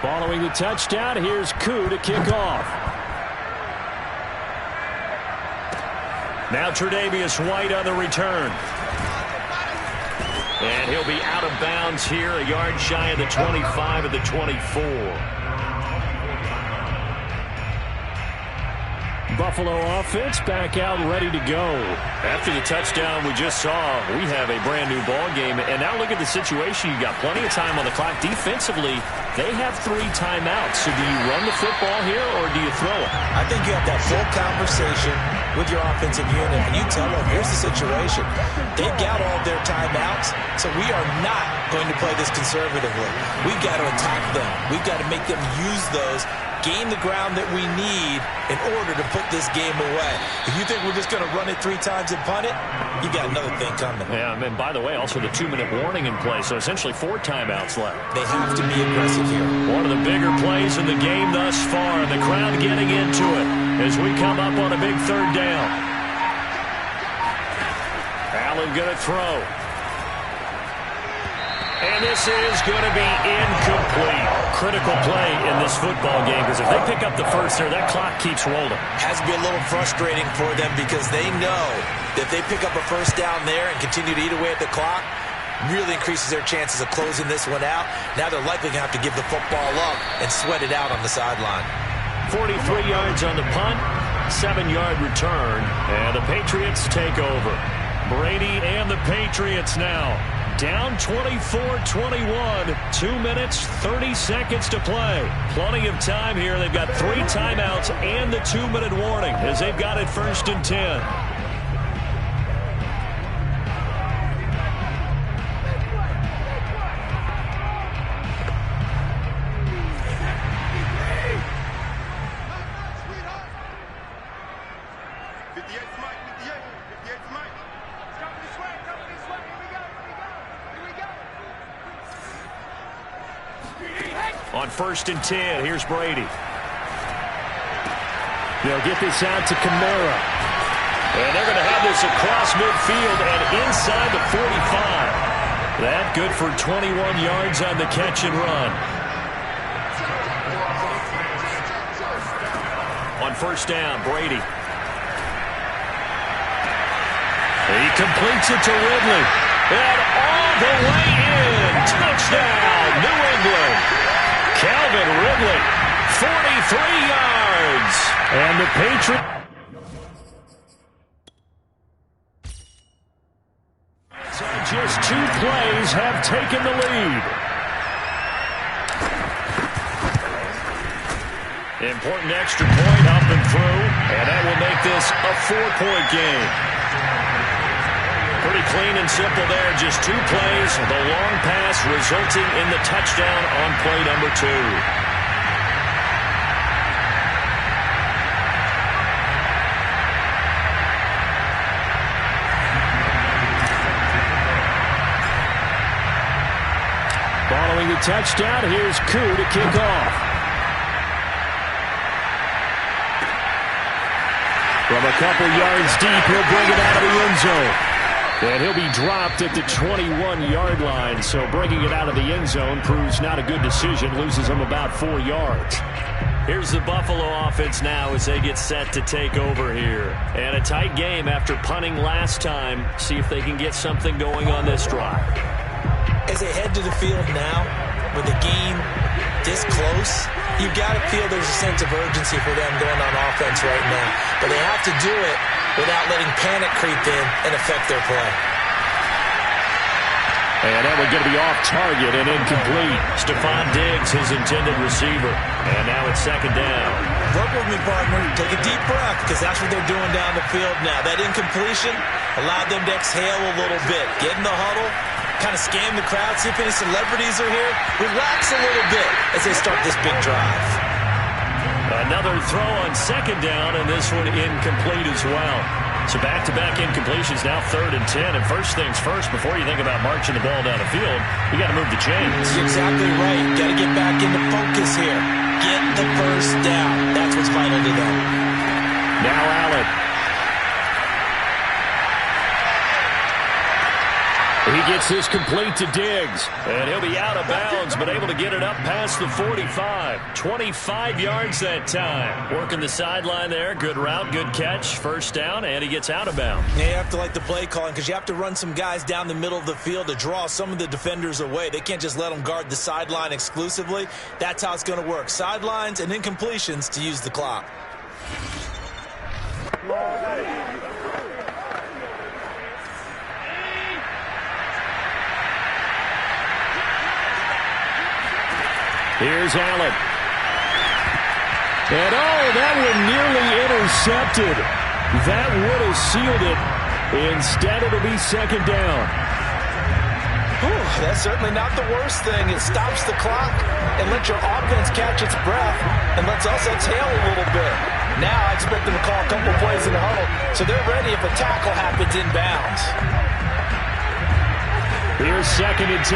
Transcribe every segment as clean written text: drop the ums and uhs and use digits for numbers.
Following the touchdown, here's Koo to kick off. Now Tre'Davious White on the return. And he'll be out of bounds here, a yard shy of the 25 of the 24. Buffalo offense back out ready to go. After the touchdown we just saw, we have a brand new ball game. And now look at the situation. You've got plenty of time on the clock. Defensively, they have 3 timeouts. So do you run the football here or do you throw it? I think you have that full conversation with your offensive unit, and you tell them, here's the situation. They've got all their timeouts, so we are not going to play this conservatively. We've got to attack them. We've got to make them use those, gain the ground that we need in order to put this game away. If you think we're just going to run it 3 times and punt it, you got another thing coming. Yeah, and by the way, also the 2-minute warning in play, so essentially 4 timeouts left. They have to be aggressive here. One of the bigger plays in the game thus far, and the crowd getting into it as we come up on a big 3rd down. Allen going to throw. And this is going to be incomplete. Critical play in this football game, because if they pick up the first there, that clock keeps rolling. Has to be a little frustrating for them because they know that if they pick up a first down there and continue to eat away at the clock, really increases their chances of closing this one out. Now they're likely going to have to give the football up and sweat it out on the sideline. 43 yards on the punt, 7-yard return, and the Patriots take over. Brady and the Patriots now down 24-21, 2 minutes, 30 seconds to play. Plenty of time here. They've got 3 timeouts and the 2-minute warning as they've got it 1st and 10. On 1st and 10, here's Brady. They'll get this out to Kamara. And they're going to have this across midfield and inside the 45. That good for 21 yards on the catch and run. On 1st down, Brady. He completes it to Ridley. And all the way in. Touchdown, New England. Calvin Ridley, 43 yards. And the Patriots on just 2 plays have taken the lead. Important extra point up and through, and that will make this a 4-point game. Pretty clean and simple there. Just 2 plays. The long pass resulting in the touchdown on play number 2. Following the touchdown, here's Koo to kick off. From a couple yards deep, he'll bring it out of the end zone. And he'll be dropped at the 21-yard line, so bringing it out of the end zone proves not a good decision, loses him about 4 yards. Here's the Buffalo offense now as they get set to take over here. And a tight game after punting last time. See if they can get something going on this drive. As they head to the field now, with the game this close, you've got to feel there's a sense of urgency for them going on offense right now. But they have to do it without letting panic creep in and affect their play. And that one's going to be off target and incomplete. Stephon Diggs, his intended receiver. And now it's 2nd down. Work with me, partner. Take a deep breath, because that's what they're doing down the field now. That incompletion allowed them to exhale a little bit. Get in the huddle, kind of scan the crowd, see if any celebrities are here. Relax a little bit as they start this big drive. Another throw on 2nd down, and this one incomplete as well. So back-to-back incompletions, now 3rd and 10. And first things first, before you think about marching the ball down the field, you got to move the chains. You're exactly right. Got to get back into focus here. Get the first down. That's what's vital to them. Now Allen. He gets this complete to Diggs, and he'll be out of bounds, but able to get it up past the 45. 25 yards that time. Working the sideline there. Good route, good catch. First down, and he gets out of bounds. Yeah, you have to like the play calling because you have to run some guys down the middle of the field to draw some of the defenders away. They can't just let them guard the sideline exclusively. That's how it's going to work. Sidelines and incompletions to use the clock. Here's Allen. And that one nearly intercepted. That would have sealed it. Instead, it'll be second down. Whew, that's certainly not the worst thing. It stops the clock and lets your offense catch its breath and lets us exhale a little bit. Now I expect them to call a couple plays in the huddle so they're ready if a tackle happens inbounds. Here's second and 10.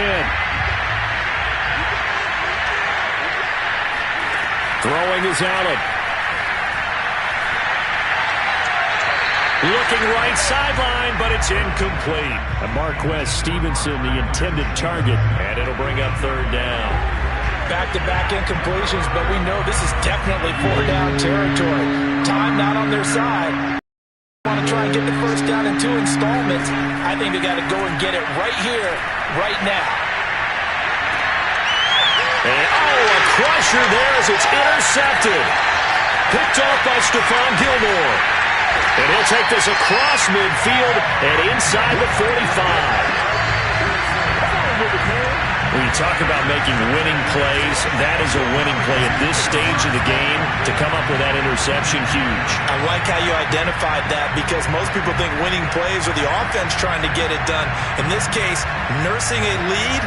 Throwing is Allen. Looking right sideline, but it's incomplete. And Marquez Stevenson, the intended target, and it'll bring up third down. Back-to-back incompletions, but we know this is definitely four-down territory. Time not on their side. Want to try and get the first down in 2 installments. I think they got to go and get it right here, right now. And, a crusher there as it's intercepted. Picked off by Stephon Gilmore. And he'll take this across midfield and inside the 45. When you talk about making winning plays, that is a winning play at this stage of the game. To come up with that interception, huge. I like how you identified that because most people think winning plays are the offense trying to get it done. In this case, nursing a lead,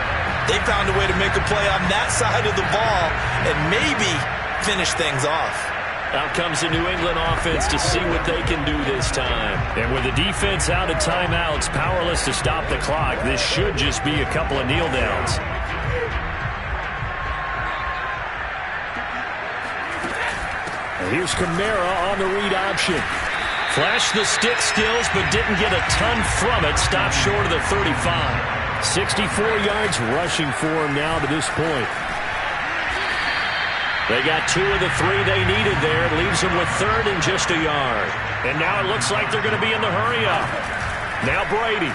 they found a way to make a play on that side of the ball and maybe finish things off. Out comes the New England offense to see what they can do this time. And with the defense out of timeouts, powerless to stop the clock, this should just be a couple of kneel downs. And here's Kamara on the read option. Flashed the stick skills, but didn't get a ton from it. Stopped short of the 35. 64 yards rushing for him now to this point. They got 2 of the 3 they needed there. Leaves them with third and just a yard. And now it looks like they're going to be in the hurry-up. Now Brady.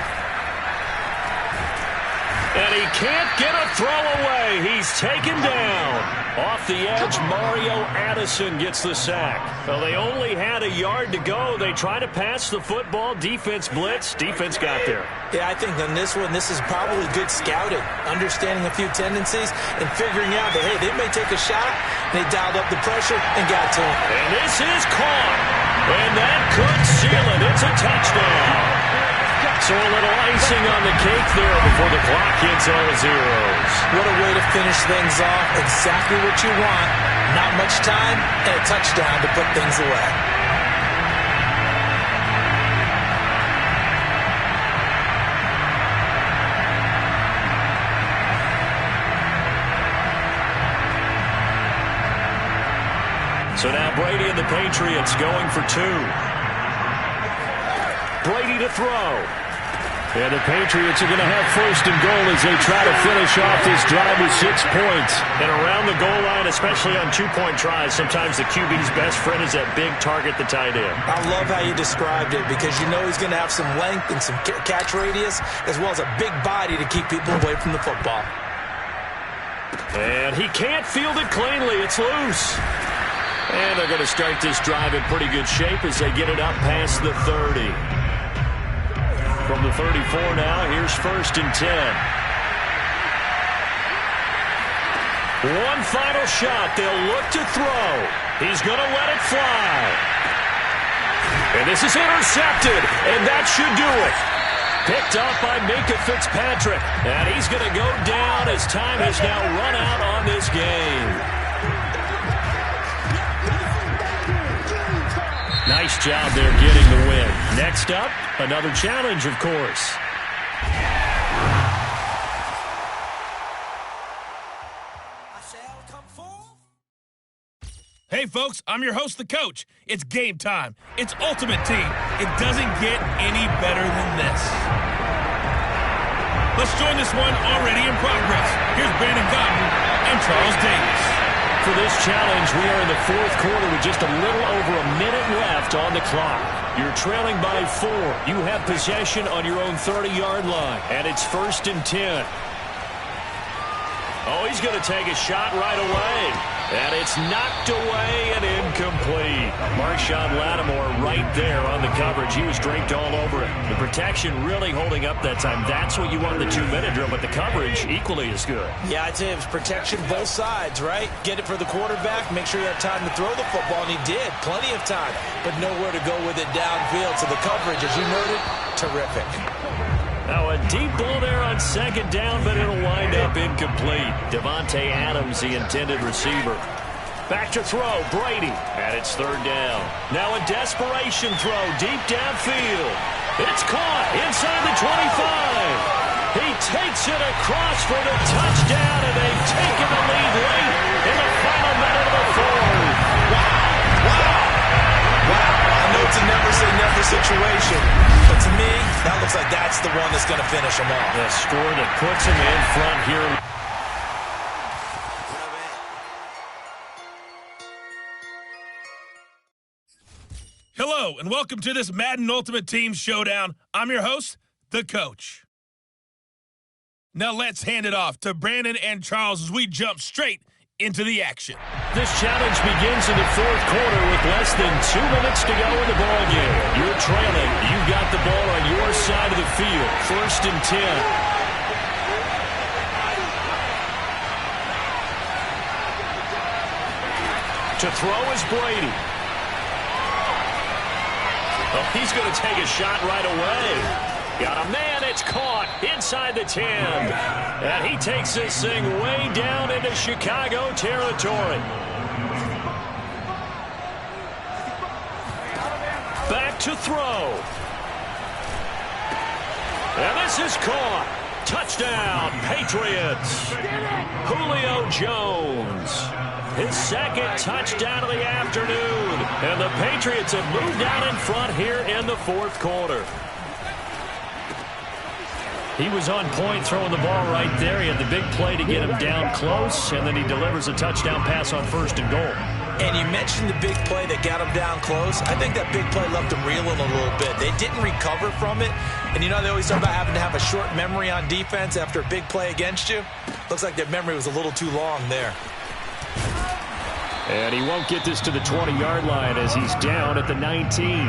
And he can't get a throw away. He's taken down. Off the edge, Mario Addison gets the sack. Well, they only had a yard to go. They try to pass the football. Defense blitz. Defense got there. Yeah, I think on this one, this is probably good scouting, understanding a few tendencies and figuring out that, hey, they may take a shot. They dialed up the pressure and got to him. And this is caught. And that could seal it. It's a touchdown. So a little icing on the cake there before the clock hits all zeros. What a way to finish things off. Exactly what you want. Not much time and a touchdown to put things away. So now Brady and the Patriots going for 2. Brady to throw. And the Patriots are going to have first and goal as they try to finish off this drive with 6 points. And around the goal line, especially on 2-point tries, sometimes the QB's best friend is that big target, the tight end. I love how you described it because you know he's going to have some length and some catch radius as well as a big body to keep people away from the football. And he can't field it cleanly. It's loose. And they're going to start this drive in pretty good shape as they get it up past the 30. From the 34 now, here's first and 10. One final shot. They'll look to throw. He's going to let it fly. And this is intercepted, and that should do it. Picked up by Minkah Fitzpatrick. And he's going to go down as time has now run out on this game. Nice job there getting the win. Next up, another challenge, of course. Hey, folks, I'm your host, the coach. It's game time. It's Ultimate Team. It doesn't get any better than this. Let's join this one already in progress. Here's Brandon Godden and Charles Davis. For this challenge, we are in the fourth quarter with just a little over a minute left on the clock. You're trailing by 4. You have possession on your own 30-yard line, and it's 1st and 10. Oh, he's going to take a shot right away. And it's knocked away and incomplete. Marshawn Lattimore right there on the coverage. He was draped all over it. The protection really holding up that time. That's what you want in the 2-minute drill, but the coverage equally as good. Yeah, I'd say it was protection both sides, right? Get it for the quarterback, make sure you have time to throw the football, and he did. Plenty of time, but nowhere to go with it downfield. So the coverage, as you noted, terrific. Now a deep ball there on 2nd down, but it'll wind up incomplete. Devontae Adams, the intended receiver. Back to throw, Brady, and it's 3rd down. Now a desperation throw deep downfield. It's caught inside the 25. He takes it across for the touchdown, and they've taken the lead late in the final minute of the 4th. Wow, I know it's a never-say-never situation, but to me, that looks like that's the one that's going to finish them off. The score that puts him in front here. Hello, and welcome to this Madden Ultimate Team Showdown. I'm your host, the Coach. Now let's hand it off to Brandon and Charles as we jump straight into the action. This challenge begins in the 4th quarter with less than 2 minutes to go in the ball game. You're trailing. You've got the ball on your side of the field. 1st and 10. To throw is Brady. Oh, he's going to take a shot right away. Got a man, it's caught inside the 10. And he takes this thing way down into Chicago territory. Back to throw. And this is caught. Touchdown, Patriots. Julio Jones. His 2nd touchdown of the afternoon. And the Patriots have moved out in front here in the 4th quarter. He was on point throwing the ball right there. He had the big play to get him down close, and then he delivers a touchdown pass on 1st and goal. And you mentioned the big play that got him down close. I think that big play left him reeling a little bit. They didn't recover from it. And you know they always talk about having to have a short memory on defense after a big play against you. Looks like their memory was a little too long there. And he won't get this to the 20-yard line as he's down at the 19.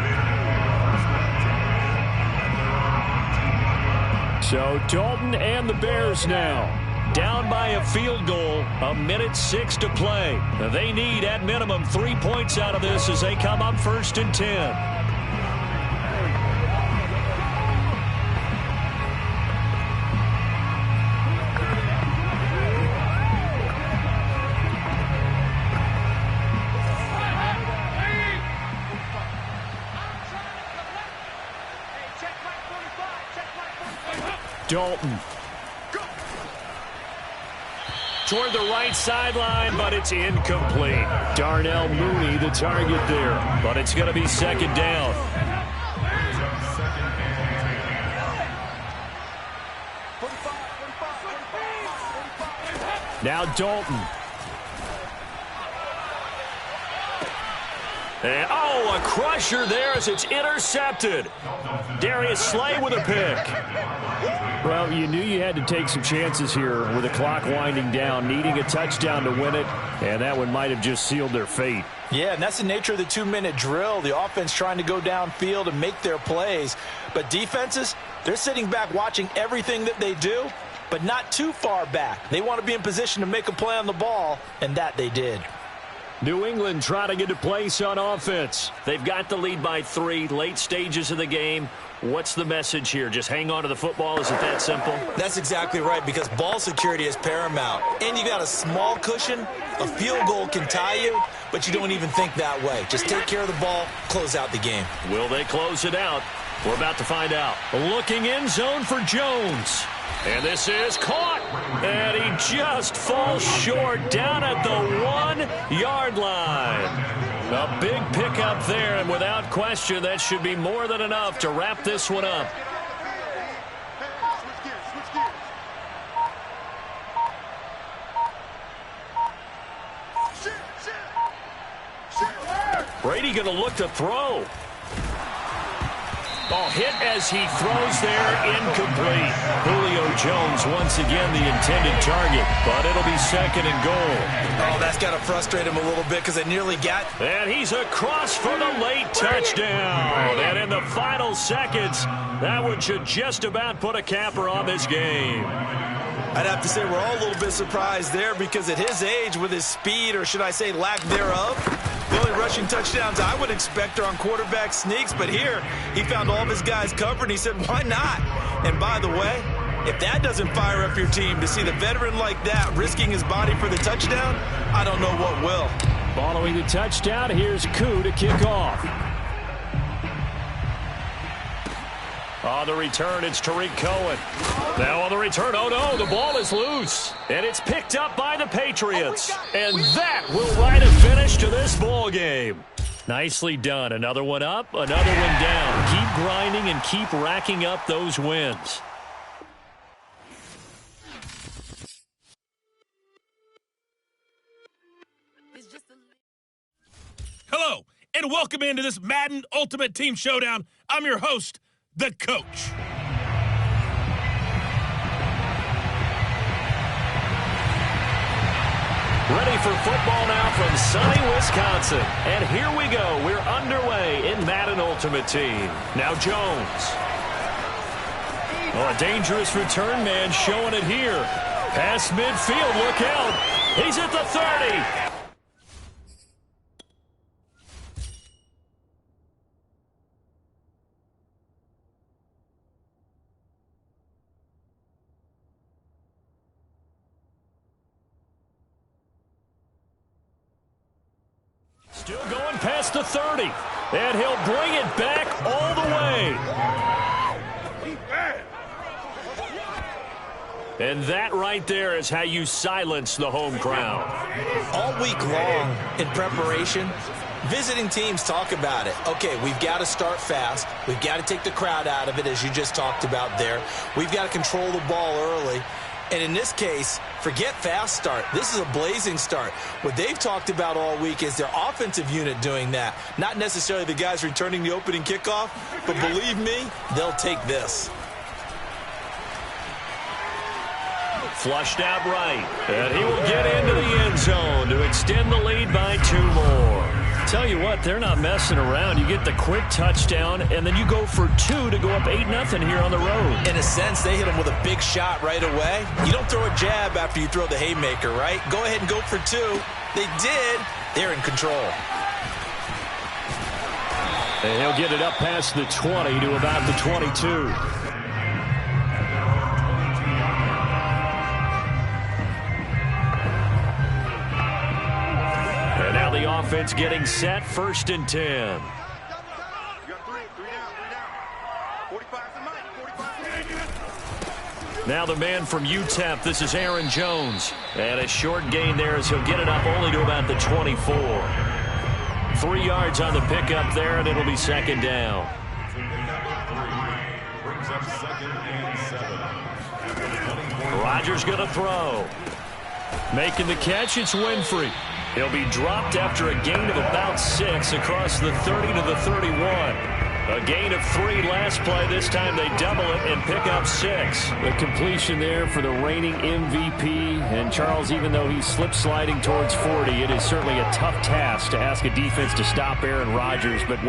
So Dalton and the Bears now down by a field goal, 1:06 to play. They need at minimum 3 points out of this as they come up 1st and 10. Dalton. Toward the right sideline, but it's incomplete. Darnell Mooney, the target there, but it's going to be 2nd down. Now Dalton. And, a crusher there as it's intercepted. Darius Slay with a pick. Well, you knew you had to take some chances here with the clock winding down, needing a touchdown to win it, and that one might have just sealed their fate. Yeah, and that's the nature of the 2-minute drill. The offense trying to go downfield and make their plays. But defenses, they're sitting back watching everything that they do, but not too far back. They want to be in position to make a play on the ball, and that they did. New England trying to get a place on offense. They've got the lead by 3, late stages of the game. What's the message here? Just hang on to the football? Is it that simple? That's exactly right, because ball security is paramount. And you got a small cushion. A field goal can tie you, but you don't even think that way. Just take care of the ball, close out the game. Will they close it out? We're about to find out. Looking in zone for Jones. And this is caught. And he just falls short down at the 1-yard line. A big pickup there, and without question, that should be more than enough to wrap this one up. Brady going to look to throw. Oh, hit as he throws there, incomplete. Julio Jones once again the intended target, but it'll be second and goal. Oh, that's got to frustrate him a little bit because they nearly got. And he's across for the late touchdown. And in the final seconds, that one should just about put a capper on this game. I'd have to say we're all a little bit surprised there because at his age, with his speed, or should I say lack thereof, the only rushing touchdowns I would expect are on quarterback sneaks. But here, he found all of his guys covered, and he said, why not? And by the way, if that doesn't fire up your team to see the veteran like that risking his body for the touchdown, I don't know what will. Following the touchdown, here's Koo to kick off. On the return, it's Tariq Cohen. Now on the return, oh no, the ball is loose. And it's picked up by the Patriots. And that will write a finish to this ball game. Nicely done. Another one up, another one down. Keep grinding and keep racking up those wins. Hello, and welcome into this Madden Ultimate Team Showdown. I'm your host, the Coach. Ready for football now from sunny Wisconsin. And here we go. We're underway in Madden Ultimate Team. Now Jones. Oh, a dangerous return man showing it here. Past midfield, look out. He's at the 30. Still going past the 30, and he'll bring it back all the way. And that right there is how you silence the home crowd. All week long in preparation, visiting teams talk about it. Okay, we've got to start fast. We've got to take the crowd out of it, as you just talked about there. We've got to control the ball early. And in this case, forget fast start. This is a blazing start. What they've talked about all week is their offensive unit doing that. Not necessarily the guys returning the opening kickoff, but believe me, they'll take this. Flushed out right. And he will get into the end zone to extend the lead by 2 more. Tell you what, they're not messing around. You get the quick touchdown, and then you go for 2 to go up 8-0 here on the road. In a sense, they hit him with a big shot right away. You don't throw a jab after you throw the haymaker, right? Go ahead and go for 2. They did. They're in control. And he'll get it up past the 20 to about the 22. The offense getting set, 1st and 10. Now the man from UTEP, this is Aaron Jones. And a short gain there as he'll get it up only to about the 24. 3 yards on the pickup there, and it'll be 2nd down. Rodgers going to throw. Making the catch, it's Winfrey. He'll be dropped after a gain of about 6 across the 30 to the 31. A gain of 3 last play. This time they double it and pick up 6. The completion there for the reigning MVP. And Charles, even though he's slip-sliding towards 40, it is certainly a tough task to ask a defense to stop Aaron Rodgers. But